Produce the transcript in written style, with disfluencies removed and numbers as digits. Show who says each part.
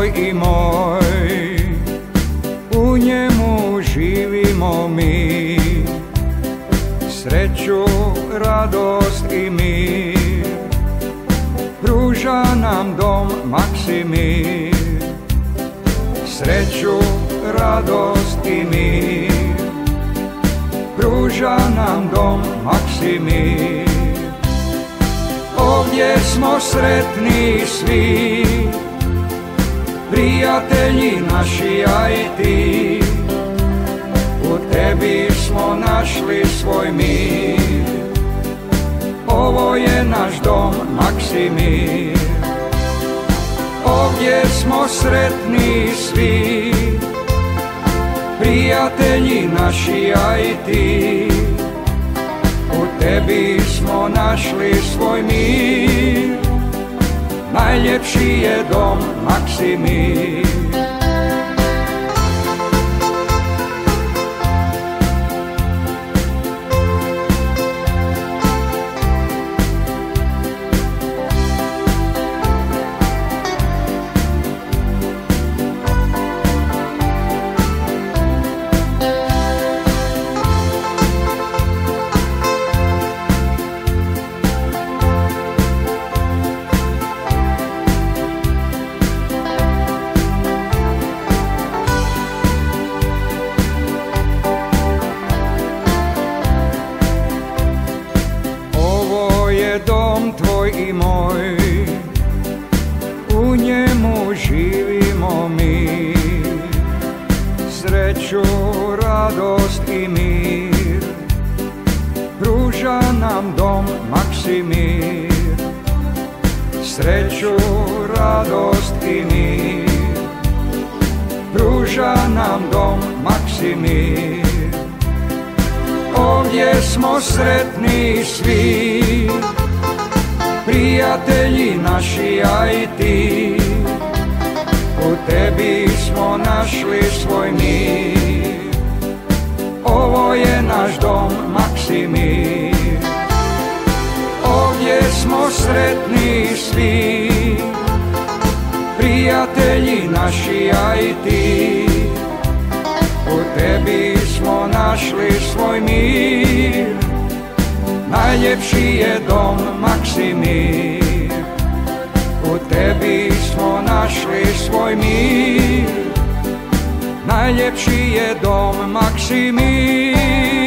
Speaker 1: tvoj i moj, u njemu živimo mi. Sreću, radost i mir pruža nam dom Maksimir. Sreću, radost i mir pruža nam dom Maksimir. Ovdje smo sretni svi, prijatelji naši, ja i ti. U tebi smo našli svoj mir. Ovo je naš dom Maksimir. Ovdje smo sretni svi, prijatelji naši, ja i ti. U tebi smo našli svoj mir. Najljepši je dom Maksimir. Dom tvoj i moj, u njemu živimo mi. Sreću, radost i mir pruža nam dom Maksimir. Sreću, radost i mir pruža nam dom Maksimir. Ovdje smo sretni svi, prijatelji naši, ja i ti. U tebi smo našli svoj mir. Ovo je naš dom Maksimir. Ovdje smo sretni svi, prijatelji naši, ja i ti. U tebi smo našli svoj mir. Najljepši je dom Maksimir. U tebi smo našli svoj mir. Najljepši je dom Maksimir.